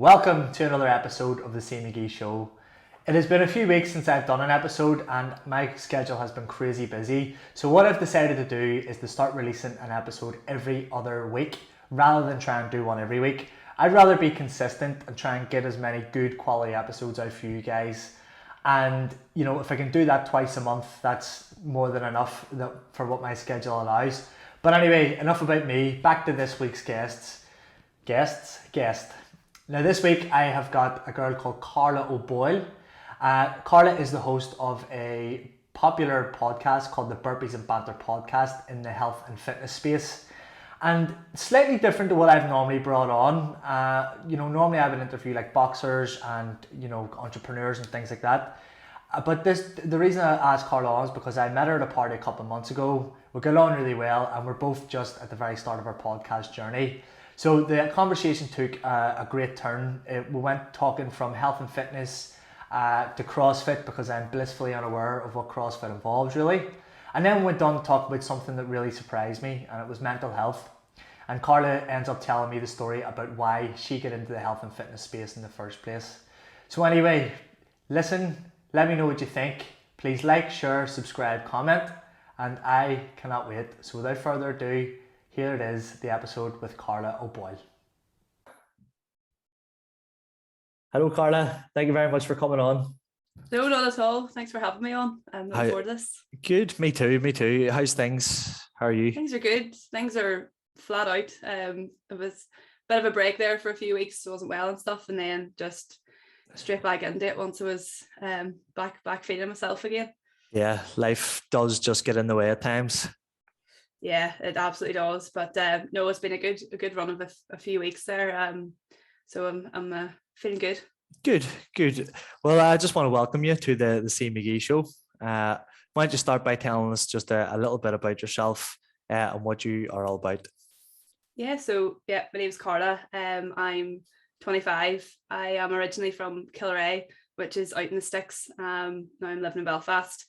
Welcome to another episode of the Magee Show. It has been a few weeks since I've done an episode and my schedule has been crazy busy. So what I've decided to do is to start releasing an episode every other week rather than try and do one every week. I'd rather be consistent and try and get as many good quality episodes out for you guys. And if I can do that twice a month, that's more than enough for what my schedule allows. But anyway, enough about me. Back to this week's guest. Now this week I have got a girl called Karla O'Boyle. Karla is the host of a popular podcast called the Burpees Banter Podcast in the health and fitness space. And slightly different to what I've normally brought on. Normally I would interview like boxers and entrepreneurs and things like that. But the reason I asked Karla on is because I met her at a party a couple of months ago. We got on really well and we're both just at the very start of our podcast journey. So the conversation took a great turn. We went talking from health and fitness to CrossFit because I'm blissfully unaware of what CrossFit involves really. And then we went on to talk about something that really surprised me, and it was mental health. And Karla ends up telling me the story about why she got into the health and fitness space in the first place. So anyway, listen, let me know what you think. Please like, share, subscribe, comment, and I cannot wait. So without further ado, here it is, the episode with Karla O'Boyle. Hello, Karla. Thank you very much for coming on. No, not at all. Thanks for having me on. I'm looking forward to this. Good. Me too. How's things? How are you? Things are good. Things are flat out. It was a bit of a break there for a few weeks. So I wasn't well and stuff, and then just straight back into it once I was back feeding myself again. Yeah, life does just get in the way at times. Yeah, it absolutely does. But no, it's been a good run of a few weeks there. So I'm feeling good. Good. Well, I just want to welcome you to the Magee Show. Why don't you start by telling us just a little bit about yourself and what you are all about? Yeah, my name's Karla. I'm 25. I am originally from Killeray, which is out in the sticks. Now I'm living in Belfast.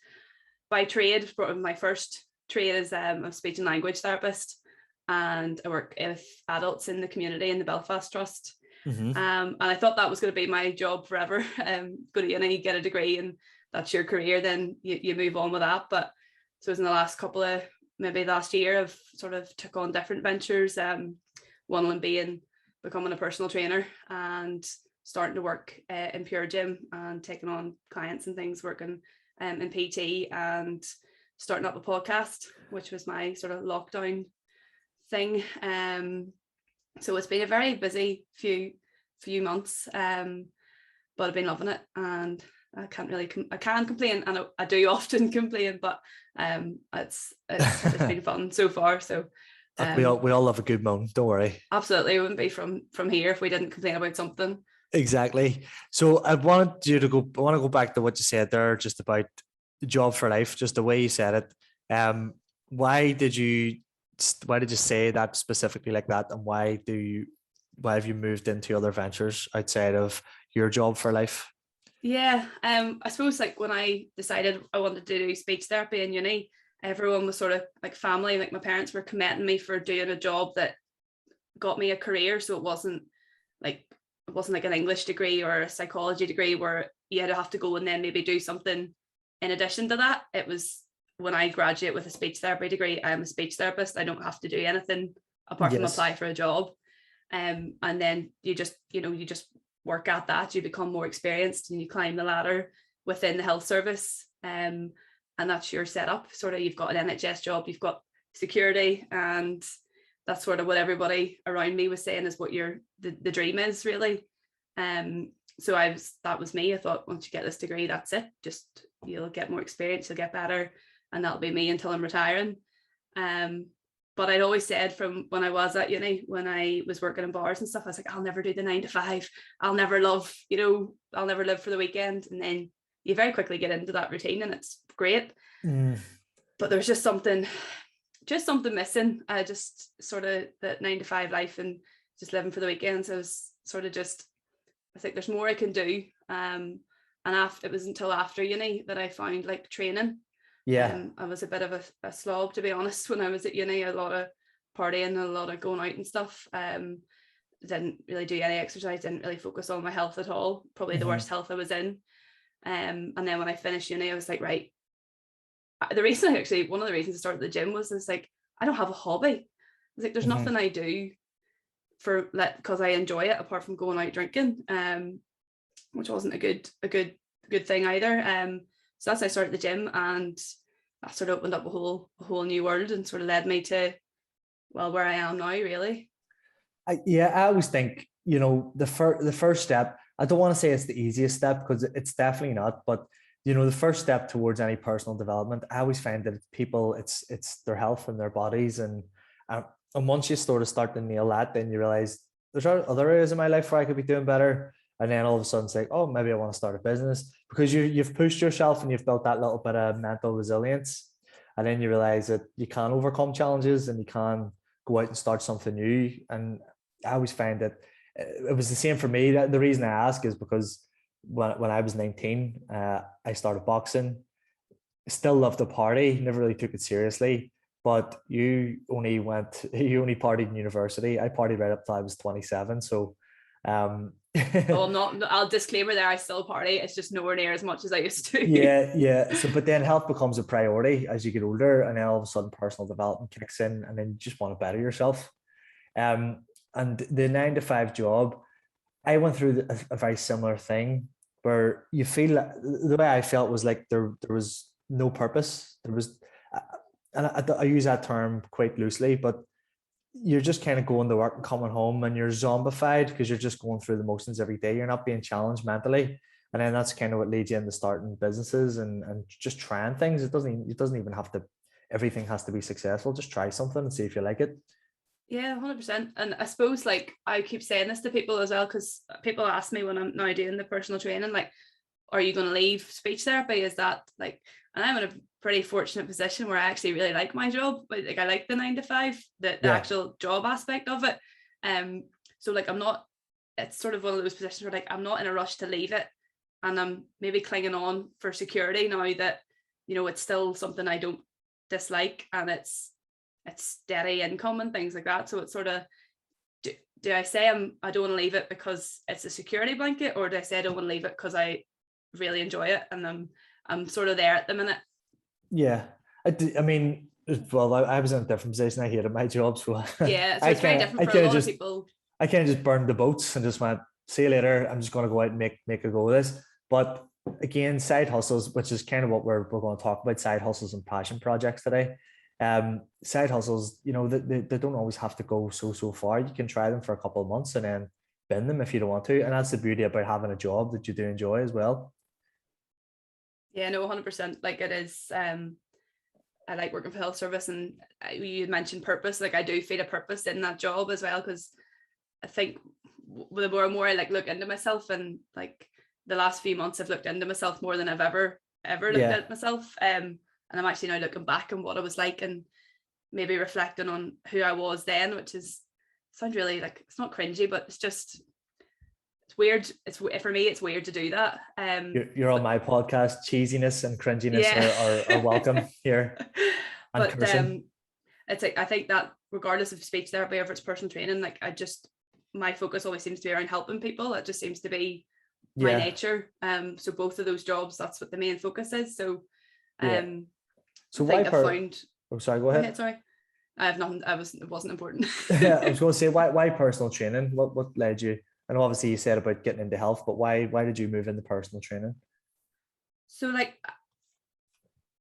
By trade, my first trade is a speech and language therapist, and I work with adults in the community in the Belfast Trust. Mm-hmm. And I thought that was going to be my job forever. Go to uni, get a degree, and that's your career. Then you move on with that. But so it was in the last last year, I've sort of took on different ventures. One of them being becoming a personal trainer and starting to work in Pure Gym and taking on clients and things, working in PT and starting up a podcast, which was my sort of lockdown thing. So it's been a very busy few months, but I've been loving it, and I can complain, and I do often complain, but it's been fun so far. So we all love a good moan. Don't worry. Absolutely, it wouldn't be from here if we didn't complain about something. Exactly. So I want to go back to what you said there, just about the job for life, just the way you said it. Why did you say that specifically like that, and why have you moved into other ventures outside of your job for life? Yeah, I suppose like when I decided I wanted to do speech therapy in uni, everyone was sort of like family. Like my parents were commending me for doing a job that got me a career, so it wasn't like an English degree or a psychology degree where you had to have to go and then maybe do something in addition to that. It was, when I graduate with a speech therapy degree, I'm a speech therapist. I don't have to do anything apart from apply for a job. And then you just work at that. You become more experienced and you climb the ladder within the health service. And that's your setup. Sort of, you've got an NHS job, you've got security, and that's sort of what everybody around me was saying is what the dream is really. So that was me. I thought, once you get this degree, that's it. Just, you'll get more experience, you'll get better, and that'll be me until I'm retiring. But I'd always said from when I was at uni, when I was working in bars and stuff, I was like, I'll never do the 9 to 5. I'll never live for the weekend. And then you very quickly get into that routine and it's great. But there's just something missing. I just sort of that 9 to 5 life and just living for the weekends. I was sort of I think there's more I can do. And it was until after uni that I found like training. Yeah. I was a bit of a slob, to be honest, when I was at uni. A lot of partying, a lot of going out and stuff. didn't really do any exercise, didn't really focus on my health at all, probably the worst health I was in. And then when I finished uni, I was like, right, one of the reasons I started the gym was it's like, I don't have a hobby. I was like, there's nothing I do for that because I enjoy it apart from going out drinking, which wasn't a good thing either. So that's how I started the gym, and that sort of opened up a whole new world and sort of led me to, well, where I am now, really. I always think, the first step, I don't want to say it's the easiest step because it's definitely not, but the first step towards any personal development, I always find that people, it's their health and their bodies, and once you sort of start to nail that, then you realize there's other areas in my life where I could be doing better, and then all of a sudden it's like, oh, maybe I want to start a business, because you've pushed yourself and you've built that little bit of mental resilience, and then you realize that you can overcome challenges and you can go out and start something new. And I always find that it was the same for me. The reason I ask is because when I was 19, I started boxing. Still loved the party, never really took it seriously. But you only partied in university. I partied right up till I was 27. So I'll disclaimer there, I still party. It's just nowhere near as much as I used to. Yeah. So, but then health becomes a priority as you get older, and then all of a sudden personal development kicks in, and then you just want to better yourself. And the 9-to-5 job, I went through a very similar thing where you feel the way I felt was like there was no purpose. There was, and I use that term quite loosely, but you're just kind of going to work and coming home and you're zombified because you're just going through the motions every day. You're not being challenged mentally. And then that's kind of what leads you into starting businesses and just trying things. It doesn't even have to, everything has to be successful. Just try something and see if you like it. Yeah, 100%. And I suppose, like, I keep saying this to people as well, because people ask me when I'm now doing the personal training, like, are you going to leave speech therapy? Is that like, and I'm in a pretty fortunate position where I actually really like my job, but like I like the 9-to-5, the actual job aspect of it. So like it's sort of one of those positions where like I'm not in a rush to leave it, and I'm maybe clinging on for security now that, it's still something I don't dislike, and it's steady income and things like that. So it's sort of, do I say I don't want to leave it because it's a security blanket, or do I say I don't want to leave it because I really enjoy it? And I'm sort of there at the minute. Yeah, I mean, well, I was in a different position. I hated my job, so yeah, so it's very different for a lot of people. I kind of just burned the boats and just went, see you later. I'm just going to go out and make a go of this. But again, side hustles, which is kind of what we're going to talk about, side hustles and passion projects today. Side hustles, they don't always have to go so far. You can try them for a couple of months and then bin them if you don't want to. And that's the beauty about having a job that you do enjoy as well. Yeah, no, 100%. Like it is, I like working for health service, and you mentioned purpose. Like I do feel a purpose in that job as well, because I think the more and more I like look into myself, and like the last few months I've looked into myself more than I've ever looked at myself. And I'm actually now looking back on what I was like and maybe reflecting on who I was then, which sounds really like, it's not cringy, but it's weird. For me, it's weird to do that. You're on my podcast. Cheesiness and cringiness are welcome here. But it's like, I think that regardless of speech therapy or if it's personal training, like my focus always seems to be around helping people. That just seems to be my nature. So both of those jobs, that's what the main focus is. So so I sorry, go ahead. Sorry, I have nothing. It wasn't important. I was going to say, why personal training? What led you? And obviously you said about getting into health, but why did you move into personal training? So like,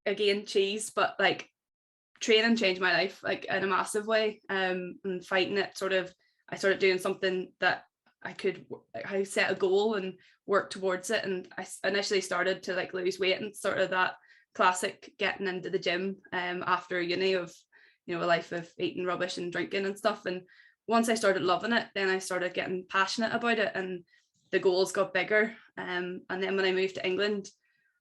again, cheese, but like training changed my life like in a massive way. And fighting it, I started doing something that I set a goal and work towards it. And I initially started to like lose weight, and sort of that classic getting into the gym after uni of, a life of eating rubbish and drinking and stuff. And once I started loving it, then I started getting passionate about it, and the goals got bigger. And then when I moved to England,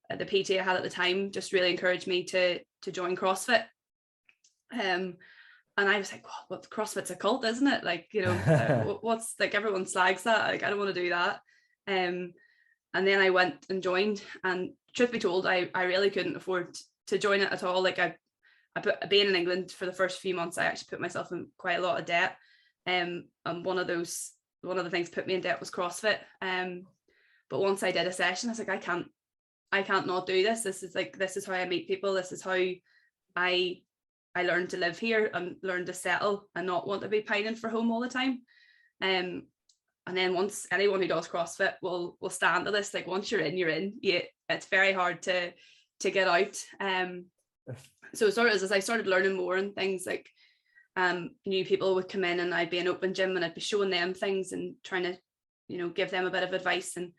the PT I had at the time just really encouraged me to join CrossFit. And I was like, well, CrossFit's a cult, isn't it? Like, what's like, everyone slags that. Like, I don't want to do that. And then I went and joined, and truth be told, I really couldn't afford to join it at all. Like being in England for the first few months, I actually put myself in quite a lot of debt. I'm one of those one of the things put me in debt was CrossFit. But once I did a session, I was like, I can't not do this. This is how I meet people. This is how I learned to live here and learn to settle and not want to be pining for home all the time. And then once anyone who does CrossFit will stand to this, like once you're in. Yeah, it's very hard to get out. So sort of as I started learning more and things, like new people would come in and I'd be in open gym and I'd be showing them things and trying to, give them a bit of advice, and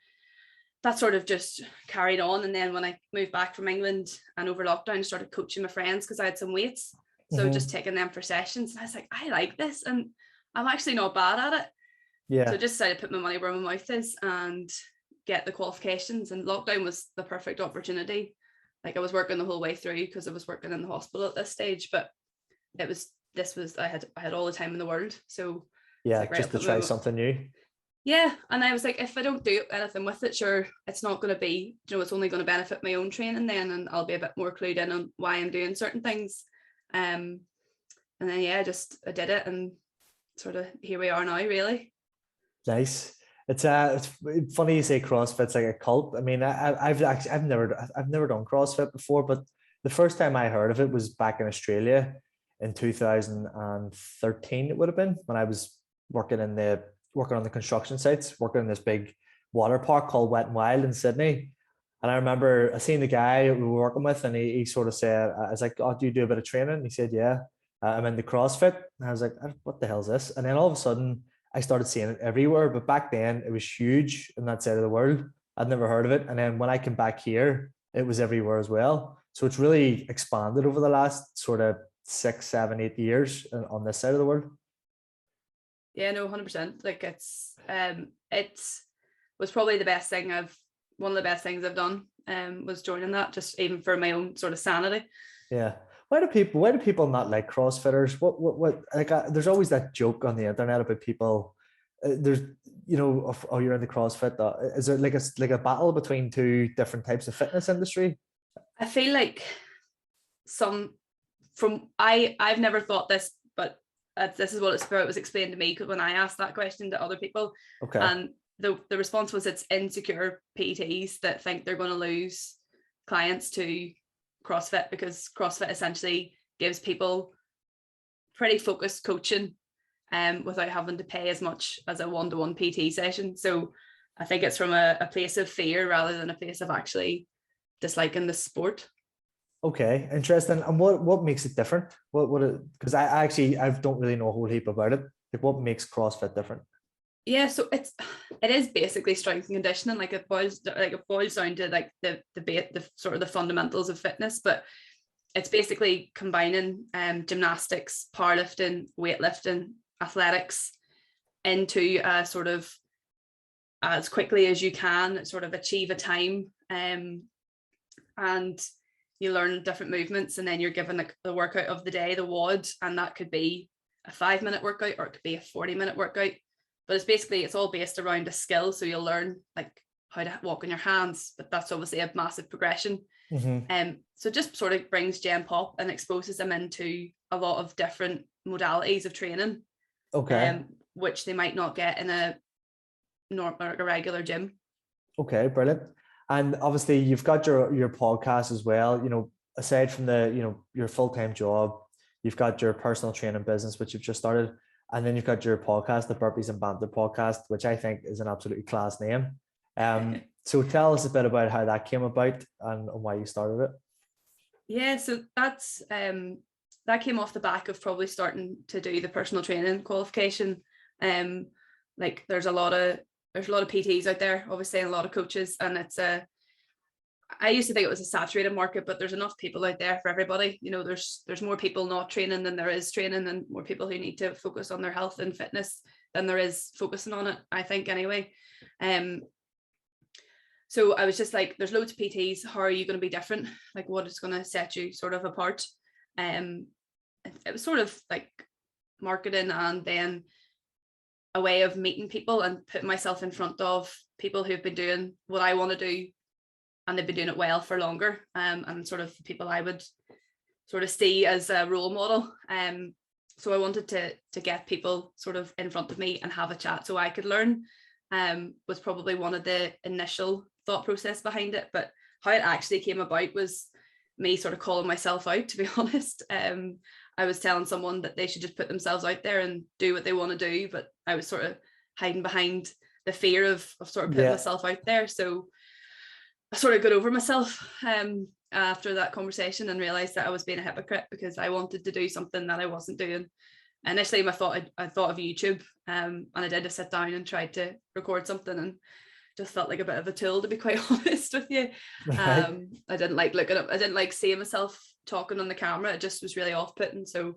that sort of just carried on. And then when I moved back from England and over lockdown, I started coaching my friends because I had some weights. So just taking them for sessions. And I was like, I like this and I'm actually not bad at it. Yeah. So I just decided to put my money where my mouth is and get the qualifications. And lockdown was the perfect opportunity. Like I was working the whole way through because I was working in the hospital at this stage, but I had all the time in the world. So yeah, like, just to try something new. Yeah. And I was like, if I don't do anything with it, sure, it's not going to be, it's only going to benefit my own training then, and I'll be a bit more clued in on why I'm doing certain things. And then, yeah, I did it, and sort of here we are now, really. Nice. It's funny you say CrossFit's like a cult. I mean, I've never done CrossFit before, but the first time I heard of it was back in Australia in 2013. It would have been when I was working on the construction sites, working in this big water park called Wet and Wild in Sydney. And I remember I seen the guy we were working with, and he sort of said, I was like, "Oh, do you do a bit of training?" And he said, "Yeah, I'm into CrossFit." And I was like, "What the hell is this?" And then all of a sudden, I started seeing it everywhere. But back then, it was huge in that side of the world. I'd never heard of it. And then when I came back here, it was everywhere as well. So it's really expanded over the last sort of 6, 7, 8 years on this side of the world. Yeah, no, 100%. Like it was probably one of the best things I've done was joining that, just even for my own sort of sanity. Yeah. Why do people not like CrossFitters? What like there's always that joke on the internet about people there's you're in the CrossFit. Is there like a battle between two different types of fitness industry? I feel like I've never thought this, but this is what it was explained to me when I asked that question to other people. Okay. And the response was it's insecure PTs that think they're going to lose clients to CrossFit, because CrossFit essentially gives people pretty focused coaching without having to pay as much as a one-to-one PT session. So I think it's from a place of fear rather than a place of actually disliking the sport. Okay, interesting. And what makes it different? Because I don't really know a whole heap about it. Like, what makes CrossFit different? Yeah, so it is basically strength and conditioning. Like it boils down to like the sort of the fundamentals of fitness, but it's basically combining gymnastics, powerlifting, weightlifting, athletics into sort of as quickly as you can sort of achieve a time, and you learn different movements, and then you're given like the workout of the day, the WOD, and that could be a 5-minute workout or it could be a 40-minute workout. But it's all based around a skill. So you'll learn like how to walk on your hands, but that's obviously a massive progression. Mm-hmm. So it just sort of brings Gen Pop and exposes them into a lot of different modalities of training. Okay. Which they might not get in a regular gym. Okay, brilliant. And obviously you've got your podcast as well. Aside from your full-time job, you've got your personal training business, which you've just started. And then you've got your podcast, the Burpees and Banter Podcast, which I think is an absolutely class name. So tell us a bit about how that came about and why you started it. Yeah, so that's that came off the back of probably starting to do the personal training qualification. Like there's a lot of PTs out there, obviously, and a lot of coaches, and I used to think it was a saturated market, but there's enough people out there for everybody. There's more people not training than there is training, and more people who need to focus on their health and fitness than there is focusing on it, I think, anyway. So I was just like, there's loads of PTs. How are you going to be different? Like, what is going to set you sort of apart? It was sort of like marketing, and then a way of meeting people and putting myself in front of people who've been doing what I want to do, and they've been doing it well for longer, and sort of people I would sort of see as a role model. so I wanted to get people sort of in front of me and have a chat so I could learn, was probably one of the initial thought process behind it. But how it actually came about was me sort of calling myself out, to be honest. I was telling someone that they should just put themselves out there and do what they want to do, but I was sort of hiding behind the fear of sort of putting myself out there. So I sort of got over myself after that conversation and realized that I was being a hypocrite because I wanted to do something that I wasn't doing. Initially, I thought of YouTube, and I did a sit down and tried to record something, and just felt like a bit of a tool, to be quite honest with you. Right. I didn't like looking up. I didn't like seeing myself talking on the camera. It just was really off-putting. So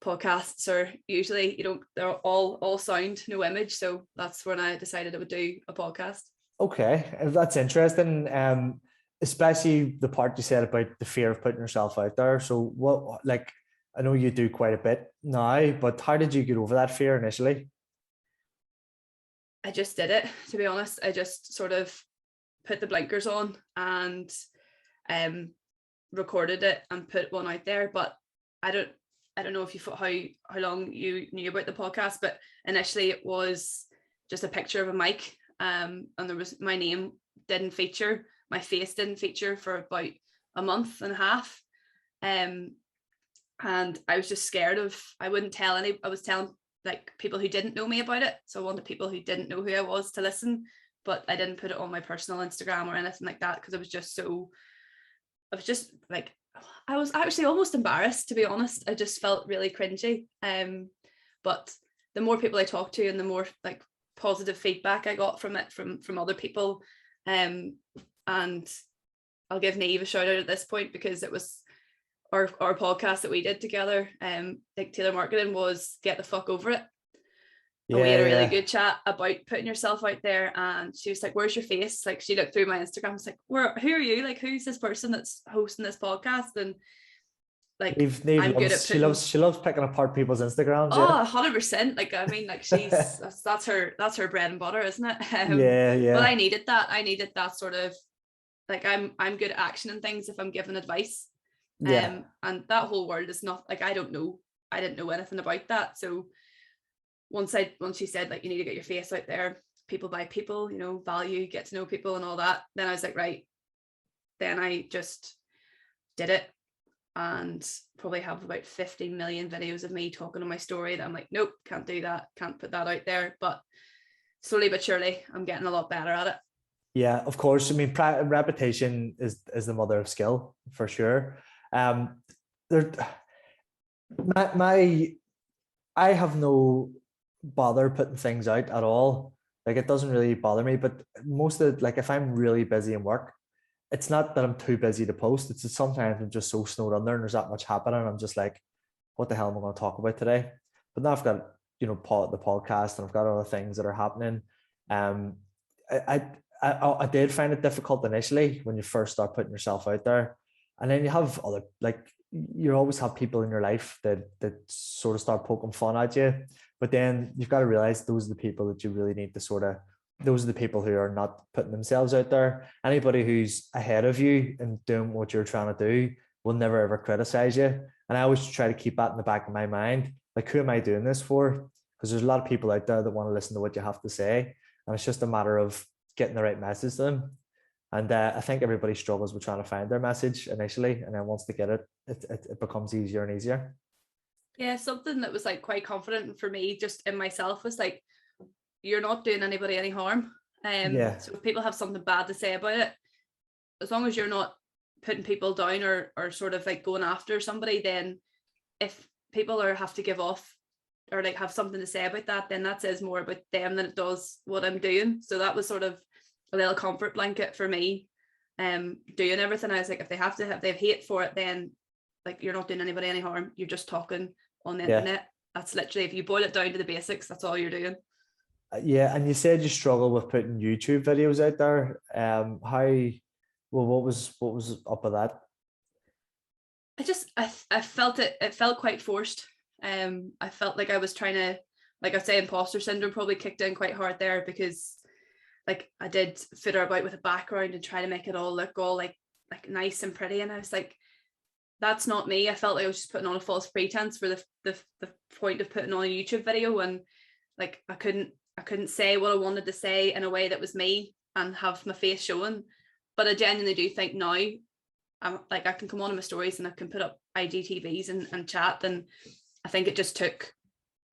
podcasts are usually, they're all sound, no image. So that's when I decided I would do a podcast. Okay, that's interesting. Especially the part you said about the fear of putting yourself out there. So what, like, I know you do quite a bit now, but how did you get over that fear initially? I just did it, to be honest. I just sort of put the blinkers on and recorded it and put one out there. But I don't know if how long you knew about the podcast, but initially it was just a picture of a mic, and there was my name didn't feature, my face didn't feature for about a month and a half, and I was just scared of, I was telling like people who didn't know me about it, so I wanted people who didn't know who I was to listen, but I didn't put it on my personal Instagram or anything like that because I was just like, I was actually almost embarrassed, to be honest. I just felt really cringy. But the more people I talked to and the more like positive feedback I got from it from other people, and I'll give Neve a shout out at this point because it was our podcast that we did together, like Taylor Marketing, was Get the Fuck Over It. And we had a really good chat about putting yourself out there, and she was like, where's your face? Like, she looked through my Instagram, was like, who are you? Like, who's this person that's hosting this podcast? And like, Neve I'm good at putting, she loves picking apart people's Instagrams. oh, 100%. Like, I mean, like, that's her bread and butter, isn't it? Yeah. But I needed that sort of, like, I'm good at action and things if I'm giving advice. Yeah. And that whole world is not like, I didn't know anything about that. So once she said, like, you need to get your face out there, people by people, value, get to know people and all that, then I was like, right. Then I just did it, and probably have about 50 million videos of me talking on my story that I'm like, nope, can't do that, can't put that out there. But slowly but surely I'm getting a lot better at it. Yeah, of course. I mean, repetition is the mother of skill, for sure. There, I have no bother putting things out at all. Like, it doesn't really bother me, but most of like, if I'm really busy in work, it's not that I'm too busy to post. It's that sometimes I'm just so snowed under and there's that much happening. I'm just like, what the hell am I going to talk about today? But now I've got, the podcast, and I've got other things that are happening. I did find it difficult initially when you first start putting yourself out there. And then you have other, like, you always have people in your life that sort of start poking fun at you. But then you've got to realize those are the people that you really need to those are the people who are not putting themselves out there. Anybody who's ahead of you and doing what you're trying to do will never ever criticize you. And I always try to keep that in the back of my mind. Like, who am I doing this for? Because there's a lot of people out there that want to listen to what you have to say. And it's just a matter of getting the right message to them. And I think everybody struggles with trying to find their message initially. And then once they get it, it becomes easier and easier. Yeah, something that was like quite confident for me just in myself was like, you're not doing anybody any harm. So if people have something bad to say about it, as long as you're not putting people down or sort of like going after somebody, then if people have to give off or like have something to say about that, then that says more about them than it does what I'm doing. So that was sort of a little comfort blanket for me, doing everything. I was like, if they have hate for it, then like, you're not doing anybody any harm. You're just talking on the internet. That's literally, if you boil it down to the basics, that's all you're doing. Yeah, and you said you struggle with putting YouTube videos out there. What was up with that? I felt it felt quite forced. I felt like I was trying to, like I'd say, imposter syndrome probably kicked in quite hard there, because like I did fiddle about with a background and try to make it all look all like nice and pretty, and I was like, that's not me. I felt like I was just putting on a false pretense for the point of putting on a YouTube video, and like I couldn't say what I wanted to say in a way that was me and have my face showing. But I genuinely do think now I'm like, I can come on in my stories and I can put up IGTVs and chat, and I think it just took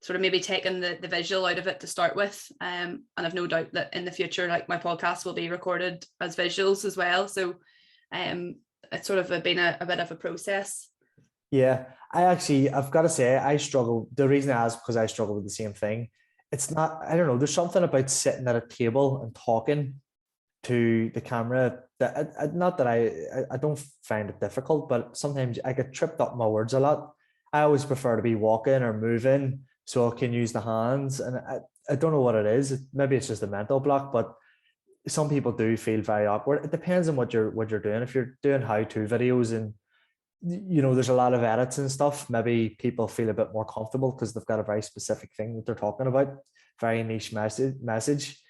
sort of maybe taking the visual out of it to start with, and I've no doubt that in the future, like, my podcast will be recorded as visuals as well. So it's sort of been a bit of a process. Yeah, I've got to say, I struggle. The reason I ask, because I struggle with the same thing. It's not, I don't know, there's something about sitting at a table and talking to the camera that not that I don't find it difficult, but sometimes I get tripped up my words a lot. I always prefer to be walking or moving so I can use the hands, and I don't know what it is. Maybe it's just a mental block, but some people do feel very awkward. It depends on what you're doing. If you're doing how-to videos and there's a lot of edits and stuff, maybe people feel a bit more comfortable because they've got a very specific thing that they're talking about, very niche message.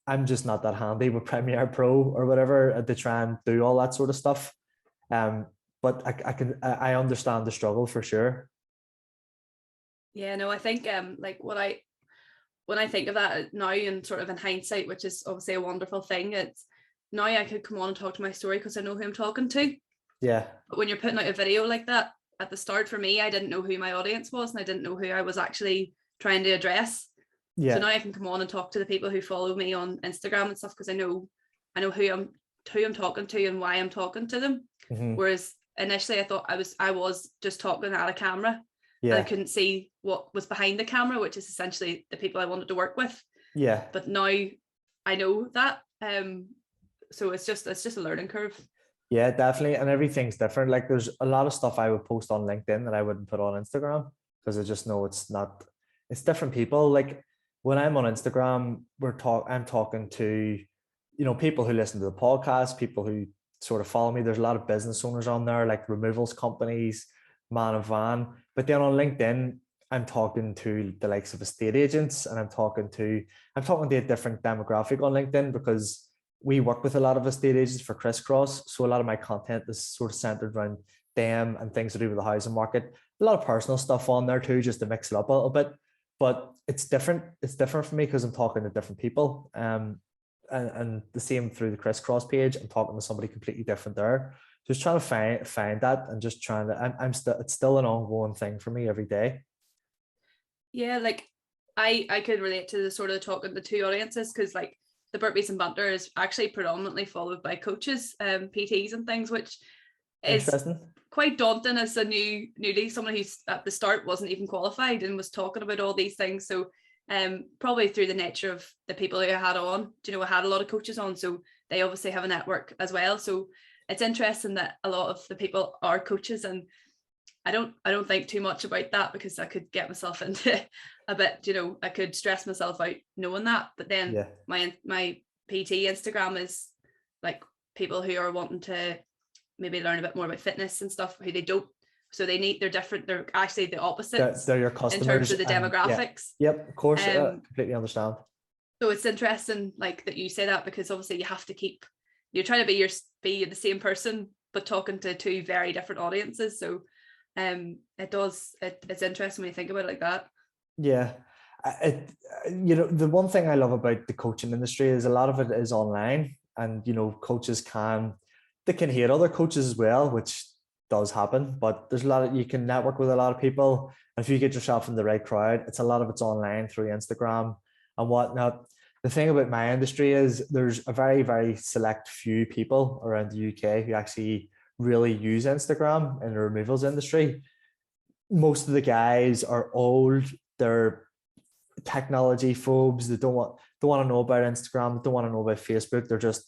I'm just not that handy with Premiere Pro or whatever to try and do all that sort of stuff. But I understand the struggle for sure. Yeah, no, I think like when I think of that now and sort of in hindsight, which is obviously a wonderful thing, it's now I could come on and talk to my story because I know who I'm talking to. Yeah. But when you're putting out a video like that, at the start for me, I didn't know who my audience was, and I didn't know who I was actually trying to address. Yeah. So now I can come on and talk to the people who follow me on Instagram and stuff, because I know who I'm talking to and why I'm talking to them. Mm-hmm. Whereas initially I thought I was just talking at a camera. Yeah. And I couldn't see what was behind the camera, which is essentially the people I wanted to work with. Yeah. But now I know that. So it's just a learning curve. Yeah, definitely. And everything's different. Like, there's a lot of stuff I would post on LinkedIn that I wouldn't put on Instagram, because I just know it's different people. Like, when I'm on Instagram, I'm talking to, people who listen to the podcast, people who sort of follow me. There's a lot of business owners on there, like removals companies, man and van. But then on LinkedIn, I'm talking to the likes of estate agents, and I'm talking to a different demographic on LinkedIn, because we work with a lot of estate agents for Crisscross. So a lot of my content is sort of centered around them and things to do with the housing market. A lot of personal stuff on there too, just to mix it up a little bit. But it's different. It's different for me because I'm talking to different people. And the same through the Crisscross page, I'm talking to somebody completely different there. Just trying to find that, and just trying to, it's still an ongoing thing for me every day. Yeah, like I could relate to the sort of talking to two audiences, because like the Burpees and Banter is actually predominantly followed by coaches, PTs and things, which is quite daunting as a newly, someone who's at the start wasn't even qualified and was talking about all these things. So probably through the nature of the people who I had on, I had a lot of coaches on, so they obviously have a network as well. So it's interesting that a lot of the people are coaches, and I don't think too much about that, because I could get myself into a bit, I could stress myself out knowing that. But then my PT Instagram is like people who are wanting to maybe learn a bit more about fitness and stuff, who they don't. So they're different. They're actually the opposites. They're your customers in terms of the demographics. Yep, of course. Completely understand. So it's interesting, like, that you say that, because obviously you have to you're trying to be the same person, but talking to two very different audiences. So it's interesting when you think about it like that. Yeah. The one thing I love about the coaching industry is a lot of it is online, and coaches can hate other coaches as well, which does happen, but there's you can network with a lot of people, and if you get yourself in the right crowd, it's online through Instagram and whatnot. The thing about my industry is there's a very, very select few people around the UK who actually really use Instagram in the removals industry. Most of the guys are old, they're technology phobes, they don't want to know about Instagram, they don't want to know about Facebook, they're just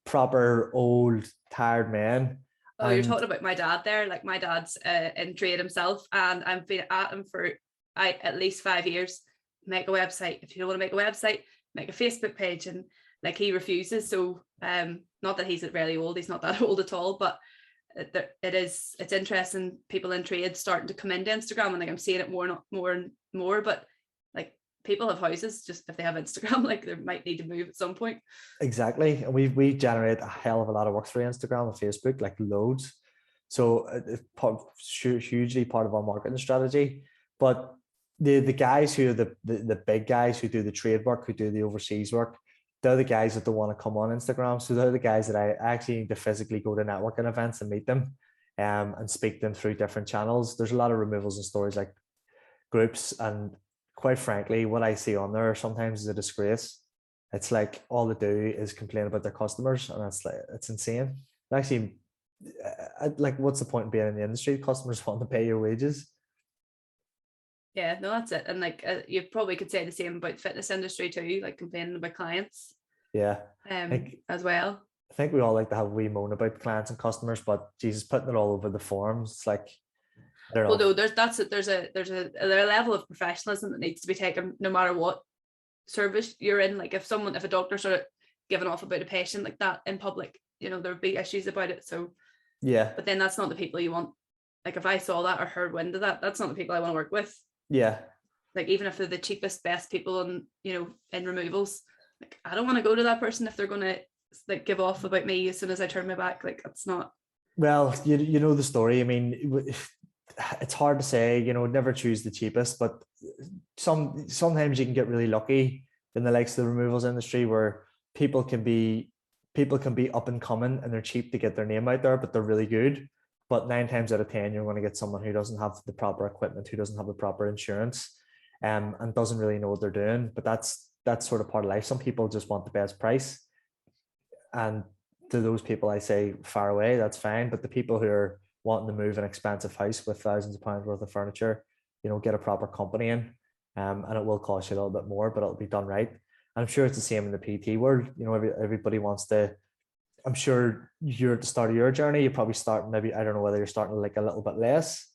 proper old tired men. Oh, you're talking about my dad there. Like, my dad's in trade himself, and I've been at him for at least 5 years. Make a website. If you don't want to make a website, make a Facebook page. And like, he refuses. So not that he's really old, he's not that old at all, but it's interesting, people in trade starting to come into Instagram, and like, I'm seeing it more and more. But like, people have houses, just if they have Instagram, like, they might need to move at some point. Exactly. And we generate a hell of a lot of work through Instagram and Facebook, like loads. So it's hugely part of our marketing strategy. But the guys who are the big guys who do the trade work, who do the overseas work, they're the guys that don't want to come on Instagram. So they're the guys that I actually need to physically go to networking events and meet them, and speak to them through different channels. There's a lot of removals and stories like groups, and quite frankly, what I see on there sometimes is a disgrace. It's like all they do is complain about their customers, and it's insane. Actually, like, what's the point in being in the industry? Customers want to pay your wages. Yeah, no, that's it. And like you probably could say the same about fitness industry too, like complaining about clients. Yeah. As well. I think we all like to have a wee moan about clients and customers, but Jesus, putting it all over the forums, it's like, I don't know. Well, no, there's a level of professionalism that needs to be taken no matter what service you're in. Like if a doctor started giving off about a patient like that in public, there would be issues about it. So yeah, but then that's not the people you want. Like if I saw that or heard wind of that, that's not the people I want to work with. Yeah. Like even if they're the cheapest, best people in removals, like I don't want to go to that person if they're going to like give off about me as soon as I turn my back. Like that's not. Well, you know the story. I mean, it's hard to say, never choose the cheapest, but sometimes you can get really lucky in the likes of the removals industry where people can be up and coming and they're cheap to get their name out there, but they're really good. But 9 times out of 10, you're going to get someone who doesn't have the proper equipment, who doesn't have the proper insurance, and doesn't really know what they're doing. But that's sort of part of life. Some people just want the best price, and to those people, I say far away. That's fine. But the people who are wanting to move an expensive house with thousands of pounds worth of furniture, get a proper company in, and it will cost you a little bit more, but it'll be done right. And I'm sure it's the same in the PT world. Everybody wants to. I'm sure you're at the start of your journey. You probably start, maybe, I don't know whether you're starting like a little bit less,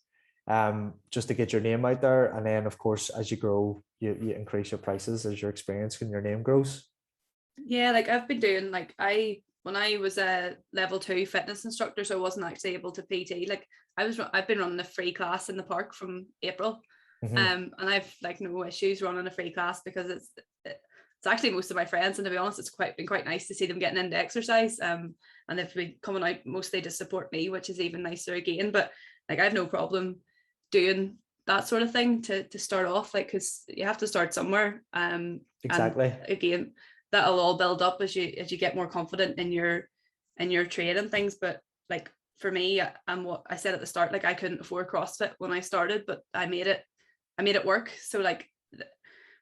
just to get your name out there. And then of course, as you grow, you increase your prices as your experience and your name grows. Yeah, like I've been doing when I was a level 2 fitness instructor, so I wasn't actually able to PT. Like I've been running a free class in the park from April. Mm-hmm. And I've like no issues running a free class because it's actually most of my friends, and to be honest, it's been quite nice to see them getting into exercise. And they've been coming out mostly to support me, which is even nicer again. But like I have no problem doing that sort of thing to start off, like, because you have to start somewhere. Exactly. And again, that'll all build up as you get more confident in your trade and things. But like for me, and what I said at the start, like I couldn't afford CrossFit when I started, but I made it work. So like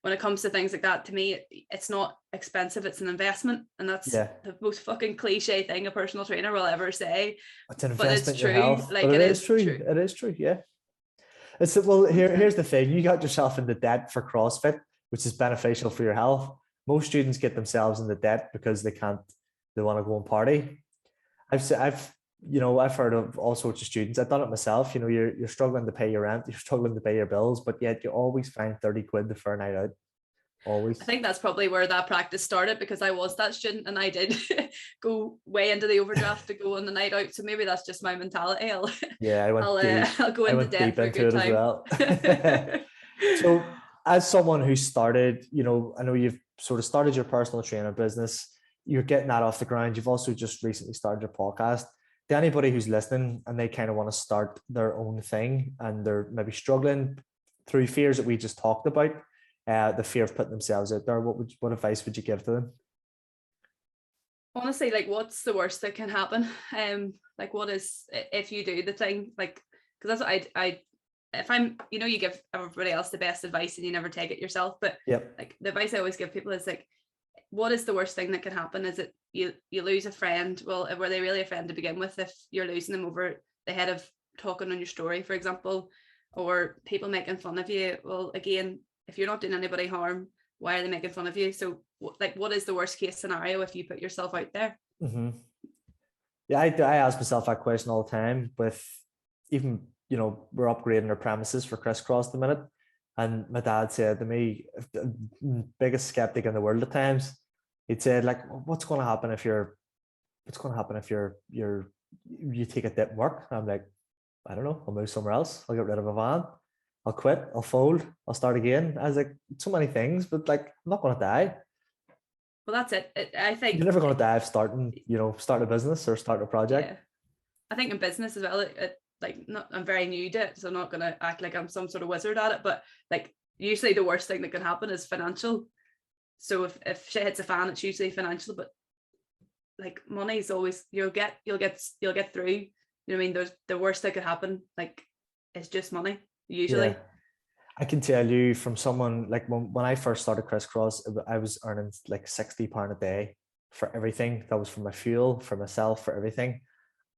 when it comes to things like that, to me, it's not expensive, it's an investment. And that's the most fucking cliche thing a personal trainer will ever say. It's an investment, but it's true. In your health. Like but it is true. It is true. Yeah. Here's the thing. You got yourself into debt for CrossFit, which is beneficial for your health. Most students get themselves into debt because they want to go and party. I've heard of all sorts of students. I've done it myself. You're struggling to pay your rent, you're struggling to pay your bills, but yet you always find 30 quid for a night out. Always. I think that's probably where that practice started, because I was that student and I did go way into the overdraft to go on the night out. So maybe that's just my mentality. I'll go into debt for a good time. As well. So as someone who started, I know you've sort of started your personal trainer business, you're getting that off the ground. You've also just recently started your podcast. To anybody who's listening and they kind of want to start their own thing and they're maybe struggling through fears that we just talked about, the fear of putting themselves out there, what advice would you give to them? Honestly, like, what's the worst that can happen? Like, what is, if you do the thing, like, because that's what if I'm, you give everybody else the best advice and you never take it yourself, but like the advice I always give people is like, what is the worst thing that can happen? Is it you lose a friend? Well, were they really a friend to begin with if you're losing them over the head of talking on your story, for example, or people making fun of you? Well, again, if you're not doing anybody harm, why are they making fun of you? So like, what is the worst case scenario if you put yourself out there? Mm-hmm. Yeah, I ask myself that question all the time with even, we're upgrading our premises for crisscross at the minute. And my dad said to me, biggest skeptic in the world at times, he'd said, like, what's going to happen if you take a dip in work? And I'm like, I don't know, I'll move somewhere else. I'll get rid of a van. I'll quit. I'll fold. I'll start again. I was like, so many things, but like, I'm not going to die. Well, that's it. I think you're never going to die of starting a business or start a project. Yeah. I think in business as well, I'm very new to it, so I'm not gonna act like I'm some sort of wizard at it, but like usually the worst thing that can happen is financial. So if shit hits a fan, it's usually financial, but like money is always, you'll get through. You know what I mean? There's the worst that could happen, like it's just money usually. Yeah. I can tell you from someone, like when I first started Crisscross, I was earning like £60 a day for everything. That was for my fuel, for myself, for everything.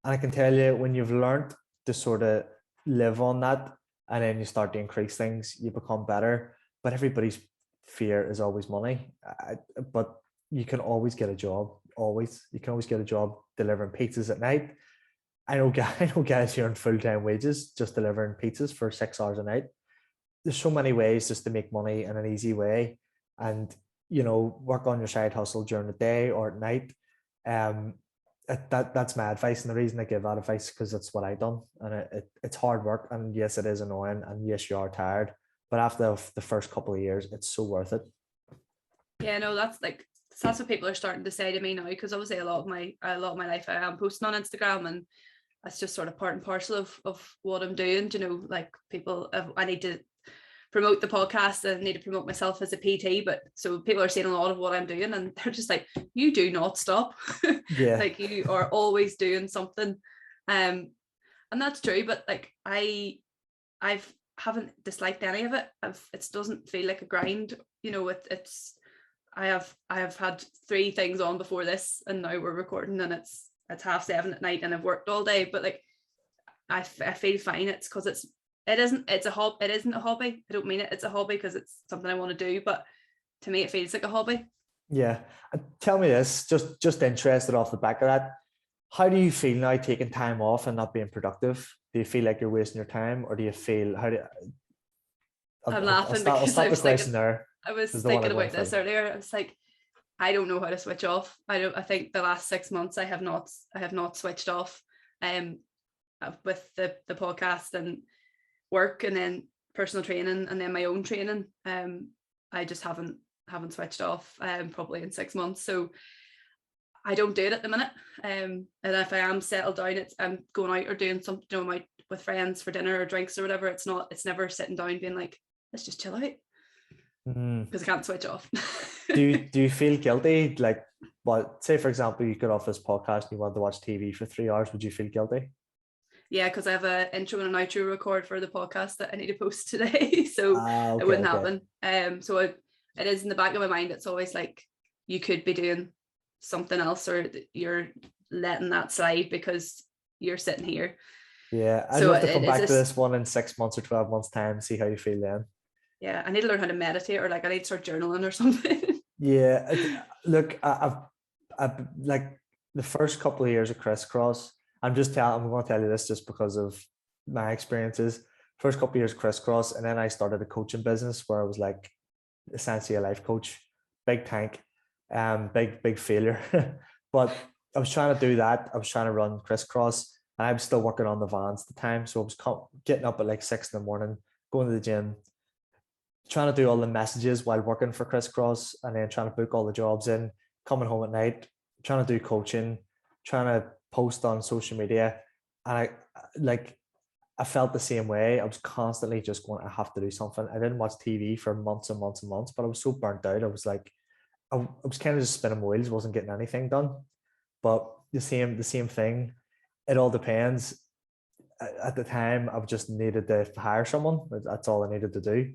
And I can tell you, when you've learned to sort of live on that, and then you start to increase things, you become better. But everybody's fear is always money. But you can always get a job. Always, you can always get a job delivering pizzas at night. I know guys who earn full-time wages just delivering pizzas for 6 hours a night. There's so many ways just to make money in an easy way, and work on your side hustle during the day or at night. That's my advice, and the reason I give that advice is because that's what I done, and it's hard work, and yes, it is annoying, and yes, you are tired, but after the first couple of years, it's so worth it. Yeah, no, that's what people are starting to say to me now, because obviously a lot of my life I am posting on Instagram, and that's just sort of part and parcel of what I'm doing. Like people, I need to promote the podcast, I need to promote myself as a PT, but so people are seeing a lot of what I'm doing, and they're just like, you do not stop. Yeah. Like you are always doing something, and that's true, but like I haven't disliked any of it. It doesn't feel like a grind, it's I have had 3 things on before this, and now we're recording, and it's 7:30 at night, and I've worked all day, but like I feel fine. It's because it isn't a hobby. I don't mean it's a hobby because it's something I want to do, but to me it feels like a hobby. Yeah. And tell me this, just interested off the back of that, how do you feel now taking time off and not being productive? Do you feel like you're wasting your time, or do you feel, I'm laughing I'll because stop the question there. I was thinking about this earlier. I was like, I don't know how to switch off. I think the last 6 months I have not switched off with the podcast and work, and then personal training, and then my own training. I just haven't switched off probably in 6 months. So I don't do it at the minute. And if I am settled down, I'm going out or doing something, I'm out with friends for dinner or drinks or whatever. It's never sitting down being like, let's just chill out, because I can't switch off. do you feel guilty? Like, what, say for example, you get off this podcast and you want to watch TV for 3 hours, would you feel guilty? Yeah, because I have an intro and an outro record for the podcast that I need to post today, so it wouldn't happen. So it is in the back of my mind. It's always like, you could be doing something else, or you're letting that slide because you're sitting here. Yeah, I'd love to come back to this one in 6 months or 12 months time, see how you feel then. Yeah, I need to learn how to meditate, or like I need to start journaling or something. Yeah, look, I've like the first couple of years of Crisscross, I'm going to tell you this just because of my experiences. First couple of years Crisscross, and then I started a coaching business where I was like essentially a life coach. Big tank, big failure. But I was trying to do that. I was trying to run Crisscross, and I was still working on the vans at the time. So I was getting up at like 6 a.m, going to the gym, trying to do all the messages while working for Crisscross, and then trying to book all the jobs in, coming home at night, trying to do coaching, trying to post on social media. And I felt the same way. I was constantly just going, I have to do something. I didn't watch TV for months and months and months, but I was so burnt out. I was like, I was kind of just spinning wheels, wasn't getting anything done. But the same thing. It all depends. At the time, I just needed to hire someone. That's all I needed to do.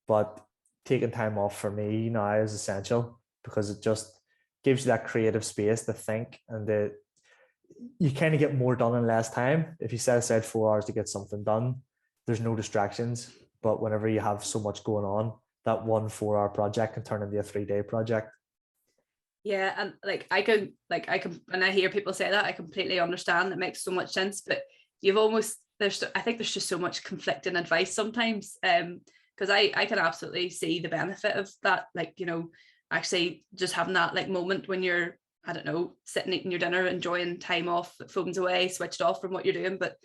But taking time off for me now is essential, because it just gives you that creative space to think, and you kind of get more done in less time. If you set aside 4 hours to get something done, there's no distractions. But whenever you have so much going on, that 1 4-hour project can turn into a 3-day project. Yeah, and I can, when I hear people say that, I completely understand. It makes so much sense. But I think there's just so much conflicting advice sometimes. Because I can absolutely see the benefit of that. Actually just having that moment when you're, I don't know, sitting eating your dinner, enjoying time off, phones away, switched off from what you're doing. But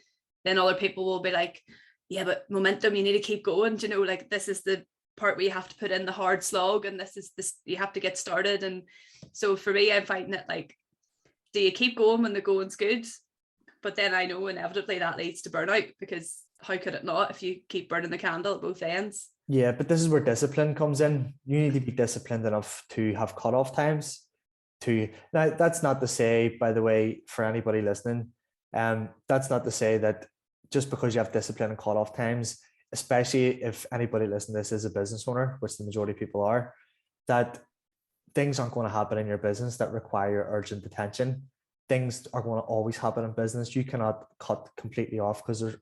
then other people will be like, yeah, but momentum, you need to keep going. This is the part where you have to put in the hard slog, and this you have to get started. And so for me, I'm finding it do you keep going when the going's good? But then I know inevitably that leads to burnout, because how could it not if you keep burning the candle at both ends? Yeah, but this is where discipline comes in. You need to be disciplined enough to have cutoff times. Now, that's not to say, by the way, for anybody listening, that's not to say that just because you have discipline and cutoff times, especially if anybody listening to this is a business owner, which the majority of people are, that things aren't going to happen in your business that require urgent attention. Things are going to always happen in business. You cannot cut completely off, because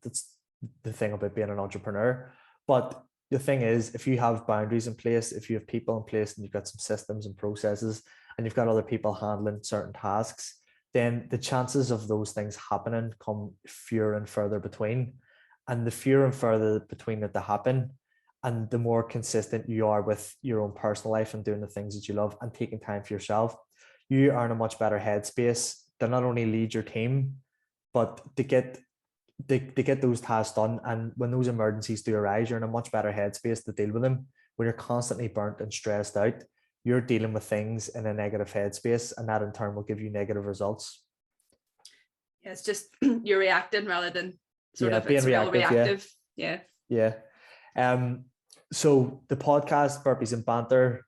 that's the thing about being an entrepreneur. But the thing is, if you have boundaries in place, if you have people in place, and you've got some systems and processes, and you've got other people handling certain tasks, then the chances of those things happening come fewer and further between. And the fewer and further between that they happen, and the more consistent you are with your own personal life and doing the things that you love and taking time for yourself, you are in a much better headspace to not only lead your team, but to get those tasks done. And when those emergencies do arise, you're in a much better headspace to deal with them. When you're constantly burnt and stressed out, you're dealing with things in a negative headspace, and that in turn will give you negative results. Yeah, it's just you're reacting rather than being it's reactive. Yeah. So the podcast, Burpees and Banter,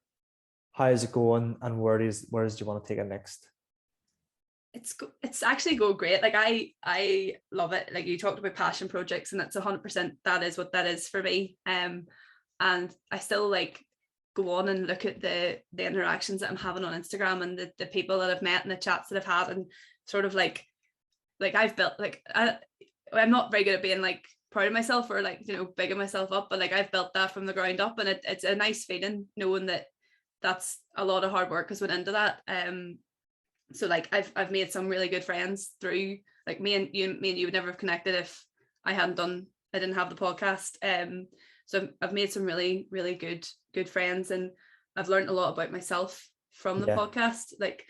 how is it going, and where do you want to take it next? It's actually going great. Like I love it. Like you talked about passion projects, and that's 100% that is what that is for me. And I still like go on and look at the interactions that I'm having on Instagram, and the people that I've met and the chats that I've had, and sort of like I've built, like I'm not very good at being like proud of myself or like, you know, bigging myself up, but like I've built that from the ground up, and it's a nice feeling knowing that that's a lot of hard work has went into that. So like I've made some really good friends through, like me and you would never have connected if I didn't have the podcast. So I've made some really, really good friends, and I've learned a lot about myself from the podcast. Like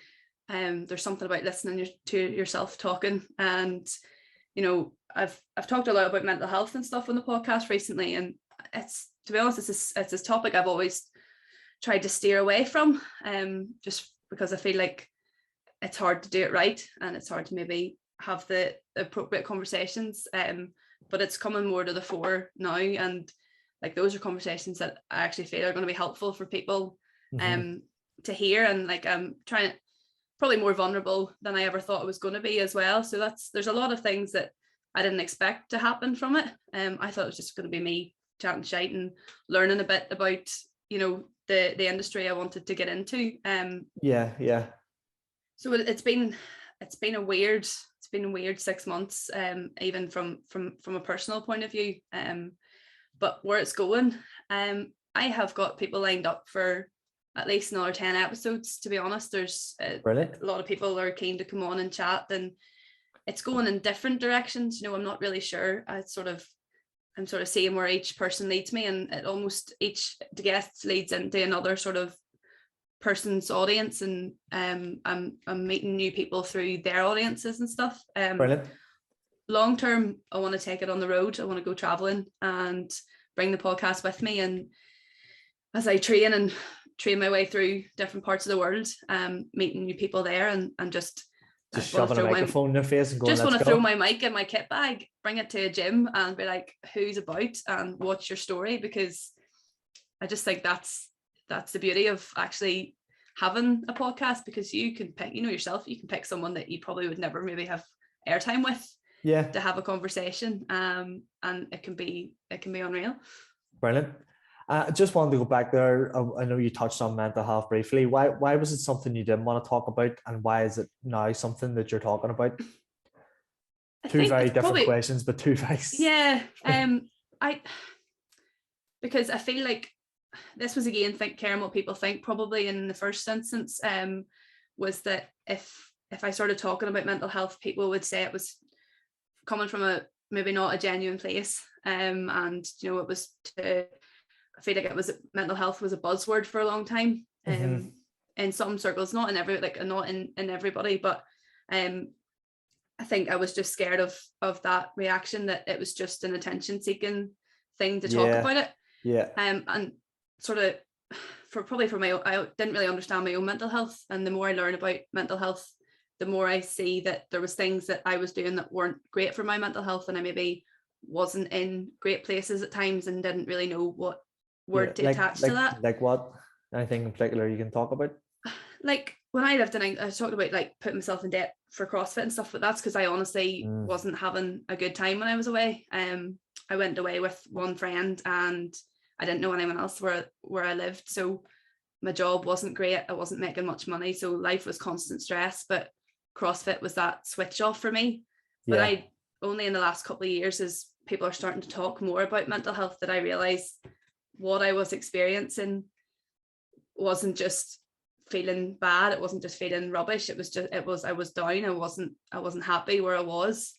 there's something about listening to yourself talking, and you know, I've talked a lot about mental health and stuff on the podcast recently, and it's, to be honest, it's this topic I've always tried to steer away from, just because I feel like it's hard to do it right, and it's hard to maybe have the appropriate conversations, but it's coming more to the fore now, and like those are conversations that I actually feel are going to be helpful for people to hear, and like I'm trying, probably more vulnerable than I ever thought it was going to be as well. So there's a lot of things that I didn't expect to happen from it. I thought it was just going to be me chatting shite and learning a bit about, you know, the industry I wanted to get into. So it's been a weird 6 months, even from a personal point of view. But where it's going, I have got people lined up for at least another 10 episodes, to be honest. There's a lot of people are keen to come on and chat, and it's going in different directions. You know, I'm not really sure. I'm sort of seeing where each person leads me, and it almost each guest leads into another sort of person's audience, and I'm meeting new people through their audiences and stuff. Long term, I want to take it on the road. I want to go traveling and bring the podcast with me, and as I train my way through different parts of the world, meeting new people there, and just shoving a microphone in their face and going, just want to throw my mic in my kit bag, bring it to a gym, and be like, who's about, and what's your story? Because I just think that's the beauty of actually having a podcast, because you can pick, you know yourself, you can pick someone that you probably would never maybe have airtime with, to have a conversation, and it can be unreal. Brilliant. I just wanted to go back there. I know you touched on mental health briefly. Why was it something you didn't want to talk about, and why is it now something that you're talking about? Two very different questions, but two very because I feel like this was, again, caring what people think, probably in the first instance, was that if I started talking about mental health, people would say it was coming from a maybe not a genuine place, and you know, it was I feel like mental health was a buzzword for a long time, in some circles, not in everybody, but I think I was just scared of that reaction, that it was just an attention seeking thing to talk about it. And sort of I didn't really understand my own mental health, and the more I learn about mental health, the more I see that there was things that I was doing that weren't great for my mental health, and I maybe wasn't in great places at times and didn't really know what word to attach to that. Like what? Anything in particular you can talk about? Like when I lived in England, I talked about like putting myself in debt for CrossFit and stuff, but that's because I honestly wasn't having a good time when I was away. I went away with one friend and I didn't know anyone else where I lived. So my job wasn't great. I wasn't making much money. So life was constant stress, but CrossFit was that switch off for me. But I only in the last couple of years, as people are starting to talk more about mental health, that I realized what I was experiencing wasn't just feeling bad. It wasn't just feeling rubbish. I was down. I wasn't happy where I was.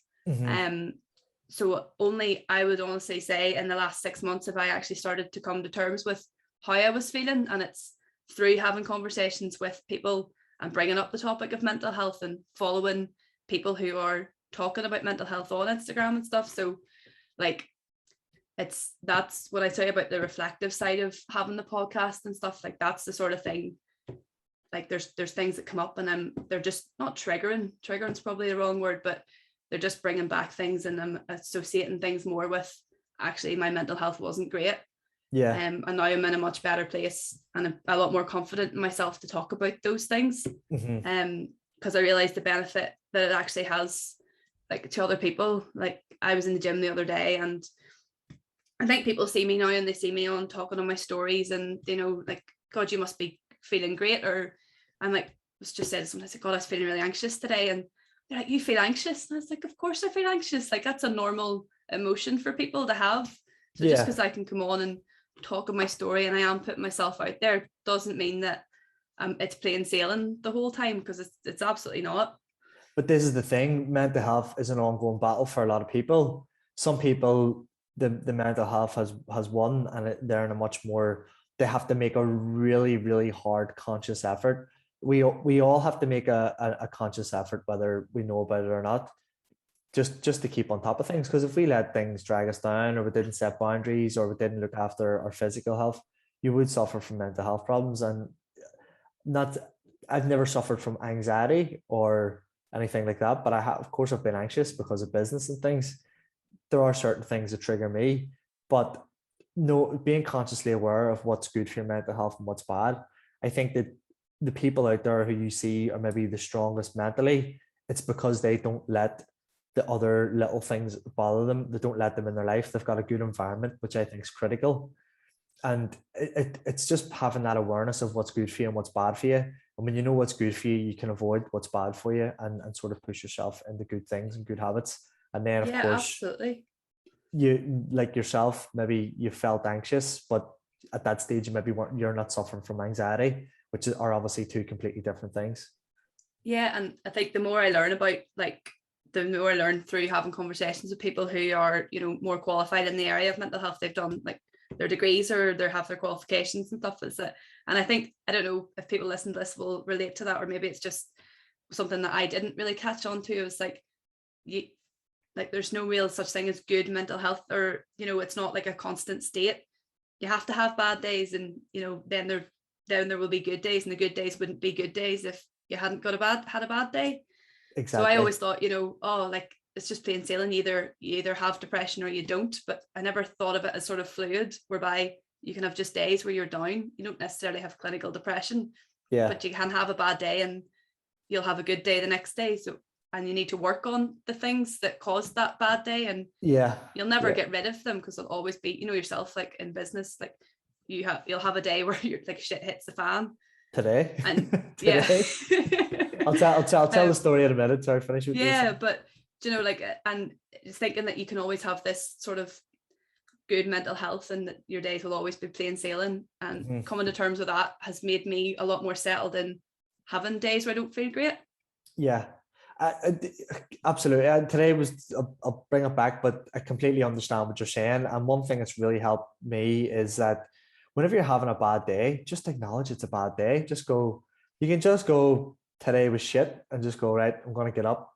So only, I would honestly say, in the last 6 months have I actually started to come to terms with how I was feeling, and it's through having conversations with people and bringing up the topic of mental health and following people who are talking about mental health on Instagram and stuff. So like that's what I say about the reflective side of having the podcast and stuff. Like that's the sort of thing, like there's things that come up and they're just not triggering's probably the wrong word, but they're just bringing back things, and I'm associating things more with actually my mental health wasn't great. And now I'm in a much better place and a lot more confident in myself to talk about those things. Because I realized the benefit that it actually has, like, to other people. Like I was in the gym the other day, and I think people see me now and they see me on talking on my stories, and they know, like, God, you must be feeling great. Or I'm like, was just said something, I said, God, I was feeling really anxious today, and they're like, you feel anxious? And I was like, of course I feel anxious. Like that's a normal emotion for people to have. So just because I can come on and talk of my story and I am putting myself out there doesn't mean that it's plain sailing the whole time, because it's absolutely not. But this is the thing, mental health is an ongoing battle for a lot of people. Some people, the mental health has won, and they're in a much more, they have to make a really, really hard conscious effort. We all have to make a conscious effort, whether we know about it or not, just to keep on top of things. Because if we let things drag us down, or we didn't set boundaries, or we didn't look after our physical health, you would suffer from mental health problems. And I've never suffered from anxiety or anything like that, but of course I've been anxious because of business and things. There are certain things that trigger me, but no, being consciously aware of what's good for your mental health and what's bad. I think that the people out there who you see are maybe the strongest mentally, it's because they don't let the other little things bother them. They don't let them in their life. They've got a good environment, which I think is critical. And it's just having that awareness of what's good for you and what's bad for you. And when you know what's good for you, you can avoid what's bad for you, and sort of push yourself into good things and good habits. And then, of course, absolutely. You, like yourself, maybe you felt anxious, but at that stage, you're not suffering from anxiety, which are obviously two completely different things. Yeah, and I think the more I learn about, like, the more I learn through having conversations with people who are, you know, more qualified in the area of mental health. They've done like their degrees or they have their qualifications and stuff. And I think, I don't know if people listen to this will relate to that, or maybe it's just something that I didn't really catch on to. It was like, there's no real such thing as good mental health, or, you know, it's not like a constant state. You have to have bad days, and, you know, then there will be good days, and the good days wouldn't be good days if you hadn't had a bad day. Exactly. So I always thought, you know, like, it's just plain sailing. You either have depression or you don't. But I never thought of it as sort of fluid, whereby you can have just days where you're down. You don't necessarily have clinical depression, but you can have a bad day and you'll have a good day the next day. So, and you need to work on the things that caused that bad day, and you'll never get rid of them, because they'll always be, you know, yourself, like in business, like you'll have a day where you're like, shit hits the fan. Today. And today. I'll tell the story in a minute. Sorry, finish with this. But you know, like, and thinking that you can always have this sort of good mental health and that your days will always be plain sailing, and coming to terms with that has made me a lot more settled in having days where I don't feel great. Yeah, absolutely. Today was, I'll bring it back, but I completely understand what you're saying. And one thing that's really helped me is that whenever you're having a bad day, just acknowledge it's a bad day. You can just go, today was shit, and just go, right, I'm going to get up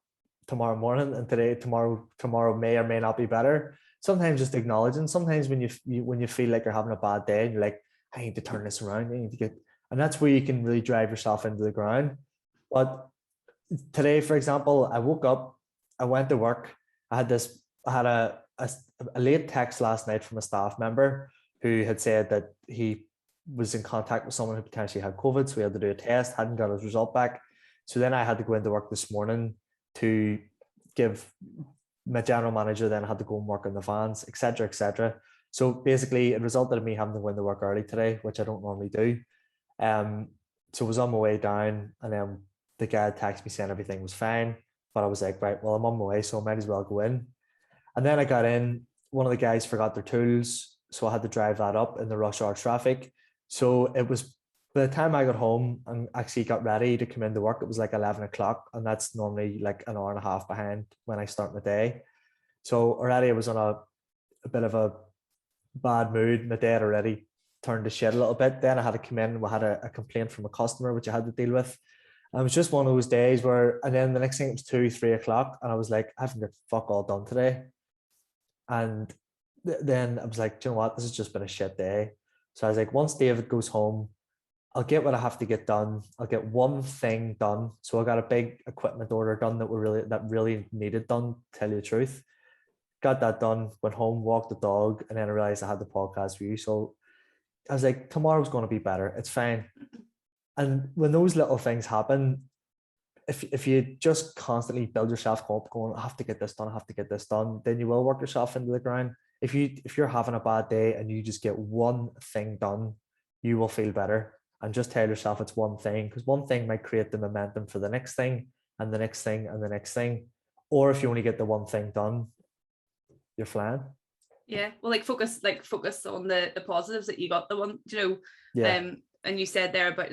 tomorrow morning, and tomorrow may or may not be better. Sometimes just acknowledging. Sometimes when you feel like you're having a bad day and you're like, I need to turn this around, and that's where you can really drive yourself into the ground. But today, for example, I woke up, I went to work. I had a late text last night from a staff member who had said that he was in contact with someone who potentially had COVID. So he had to do a test, hadn't got his result back. So then I had to go into work this morning to give my general manager, then had to go and work in the vans, etc., etc. So basically it resulted in me having to go into work early today, which I don't normally do. So I was on my way down, and then the guy had texted me saying everything was fine. But I was like, right, well, I'm on my way, so I might as well go in. And then I got in, one of the guys forgot their tools, so I had to drive that up in the rush hour traffic. So it was, by the time I got home and actually got ready to come into work, it was like 11 o'clock, and that's normally like an hour and a half behind when I start my day. So already I was on a bit of a bad mood. My day had already turned to shit a little bit. Then I had to come in, we had a complaint from a customer, which I had to deal with. And it was just one of those days where, and then the next thing it was 2-3 o'clock, and I was like, I haven't got fuck all done today. And then I was like, do you know what? This has just been a shit day. So I was like, once David goes home, I'll get what I have to get done. I'll get one thing done. So I got a big equipment order done that really needed done, to tell you the truth. Got that done, went home, walked the dog, and then I realized I had the podcast for you. So I was like, tomorrow's going to be better. It's fine. And when those little things happen, if you just constantly build yourself up going, I have to get this done, I have to get this done, then you will work yourself into the ground. If you're having a bad day and you just get one thing done, you will feel better. And just tell yourself it's one thing, because one thing might create the momentum for the next thing and the next thing and the next thing. Or if you only get the one thing done, you're flying. Yeah, well, focus on the positives that you got the one, Yeah. And you said there about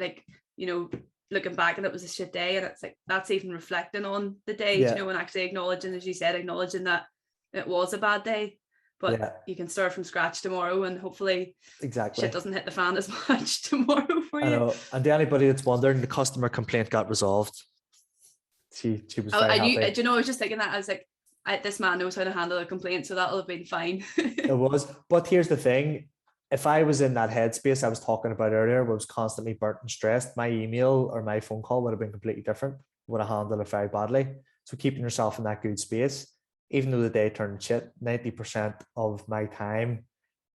looking back and it was a shit day, and it's like that's even reflecting on the day, Yeah. and actually acknowledging, as you said, acknowledging that it was a bad day, but Yeah. you can start from scratch tomorrow, and hopefully Exactly. shit doesn't hit the fan as much tomorrow for I you. know. And to anybody that's wondering, the customer complaint got resolved. She was very happy. I was just thinking that, I was like, this man knows how to handle a complaint, so that'll have been fine. It was. But here's the thing. If I was in that headspace I was talking about earlier, where I was constantly burnt and stressed, my email or my phone call would have been completely different. Would have handled it very badly. So keeping yourself in that good space, even though the day turned shit, 90% of my time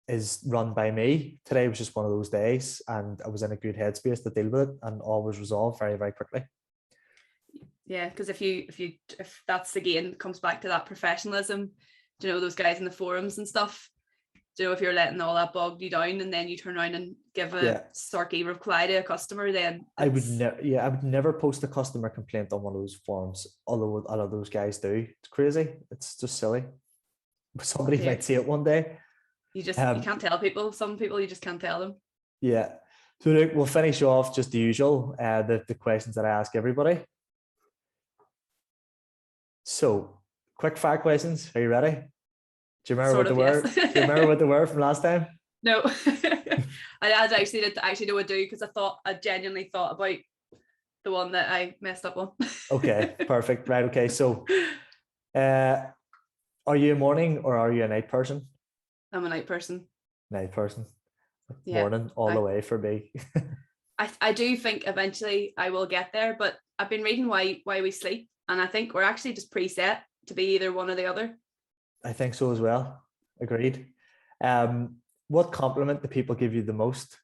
is run by me. Today was just one of those days, and I was in a good headspace to deal with it, and all was resolved very, very quickly. Yeah, because if that's again comes back to that professionalism, those guys in the forums and stuff, if you're letting all that bog you down and then you turn around and give a sarky reply to a customer, then I would never post a customer complaint on one of those forums, although a lot of those guys do. It's crazy. It's just silly. Somebody might see it one day. You can't tell people. Some people you just can't tell them. Yeah. So look, we'll finish off just the usual, the questions that I ask everybody. So, quick fire questions. Are you ready? Do you remember what they were? Do you remember what they were from last time? No. I actually know what to do, because I genuinely thought about the one that I messed up on. Okay, perfect. Right. Okay. So, are you a morning or are you a night person? I'm a night person. Night person. Yeah, morning all the way for me. I do think eventually I will get there, but I've been reading why we sleep, and I think we're actually just preset to be either one or the other. I think so as well. Agreed. What compliment do people give you the most?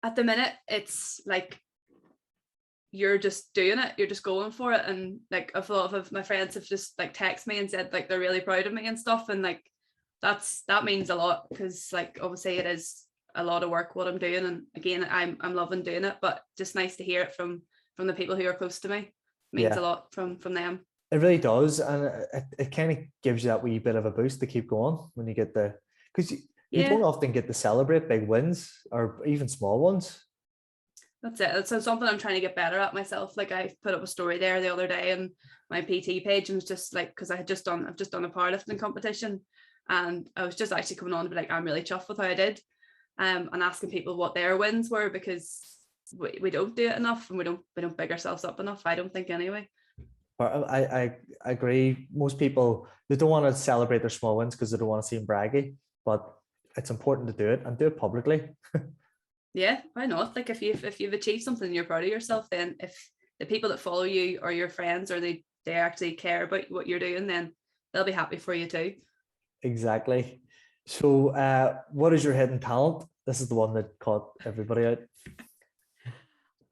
At the minute, it's like you're just doing it, you're just going for it, and like a lot of my friends have just like texted me and said like they're really proud of me and stuff, and like that means a lot, because like obviously it is a lot of work what I'm doing, and again I'm loving doing it, but just nice to hear it from the people who are close to me. It means a lot from them. It really does, and it kind of gives you that wee bit of a boost to keep going when you get because you don't often get to celebrate big wins or even small ones. That's it. So something I'm trying to get better at myself. Like I put up a story there the other day on my PT page, and was just like, because I've just done a powerlifting competition, and I was just actually coming on to be like, I'm really chuffed with how I did, and asking people what their wins were, because we don't do it enough, and we don't big ourselves up enough. I don't think anyway. I agree. Most people, they don't want to celebrate their small wins because they don't want to seem braggy, but it's important to do it, and do it publicly. Yeah, why not? Like if you've achieved something and you're proud of yourself, then if the people that follow you are your friends, or they actually care about what you're doing, then they'll be happy for you too. Exactly. So what is your hidden talent? This is the one that caught everybody out.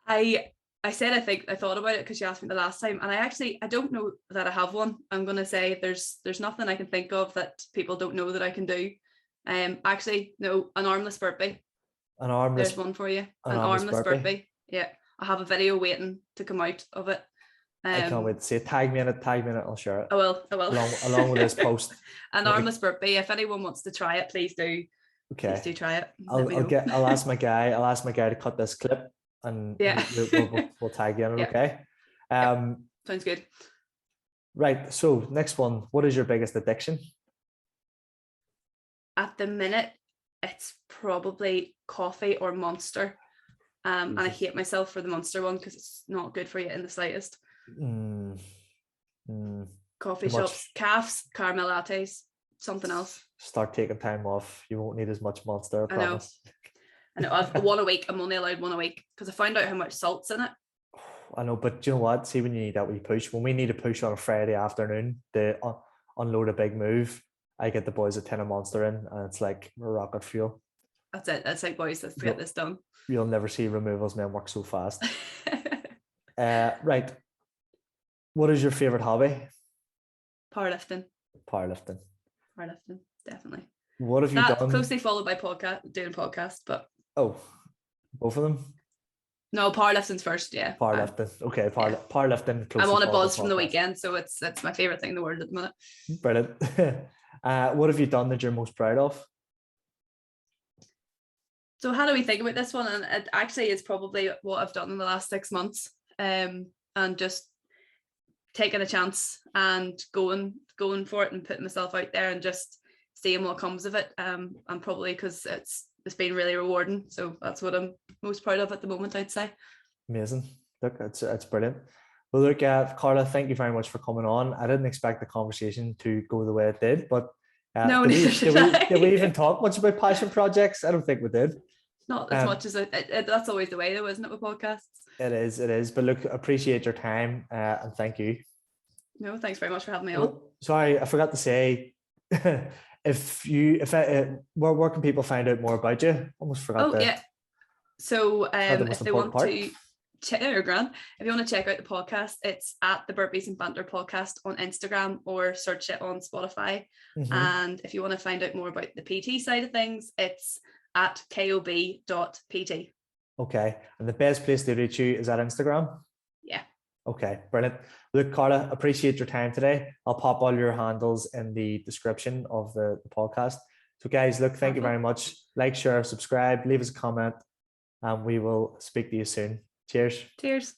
I said I thought about it because you asked me the last time, and I don't know that I have one. I'm gonna say there's nothing I can think of that people don't know that I can do. Actually, no, an armless burpee. There's one for you. An armless burpee. Yeah, I have a video waiting to come out of it. I can't wait to see it. Tag me in it. I'll share it. I will. Along with this post. An armless burpee. If anyone wants to try it, please do. Okay. Please do try it. I'll ask my guy to cut this clip, and yeah, we'll tag you in it. Yeah. Okay. Sounds good. Right. So next one. What is your biggest addiction? At the minute, it's probably coffee or Monster. And I hate myself for the Monster one because it's not good for you in the slightest. Coffee shops, calves, caramel lattes, something else. Start taking time off. You won't need as much Monster, I promise. I know. I've one a week. I'm only allowed one a week because I found out how much salt's in it. I know, but do you know what? See, when you need that wee push, when we need a push on a Friday afternoon to unload a big move, I get the boys a tin of Monster in, and it's like rocket fuel. That's it. That's like, boys, let's get this done. You'll never see removals men work so fast. Right. What is your favorite hobby? Powerlifting, definitely. What have you done? Closely followed by doing podcast, but both of them. No, powerlifting's first. Yeah, powerlifting. Okay, powerlifting. I'm on a buzz from the weekend, so it's my favorite thing in the world at the minute. Brilliant. What have you done that you're most proud of? So how do we think about this one? And it actually is probably what I've done in the last 6 months, and just taking a chance and going for it and putting myself out there and just seeing what comes of it. And probably because it's been really rewarding. So that's what I'm most proud of at the moment, I'd say. Amazing. Look, it's brilliant. Well, look, Karla, thank you very much for coming on. I didn't expect the conversation to go the way it did, but no, did we even talk much about passion projects? I don't think we did. Not as much as that's always the way though, isn't it, with podcasts? It is. But look, appreciate your time and thank you. No, thanks very much for having me on. Sorry, I forgot to say, where can people find out more about you? Almost forgot. Yeah. So if they want to check out the podcast, it's at the Burpees and Banter Podcast on Instagram, or search it on Spotify. Mm-hmm. And if you want to find out more about the PT side of things, it's at kob.pt. Okay. And the best place to reach you is at Instagram? Yeah. Okay, brilliant. Look, Karla, appreciate your time today. I'll pop all your handles in the description of the podcast. So guys, look, thank you very much. Like, share, subscribe, leave us a comment, and we will speak to you soon. Cheers. Cheers.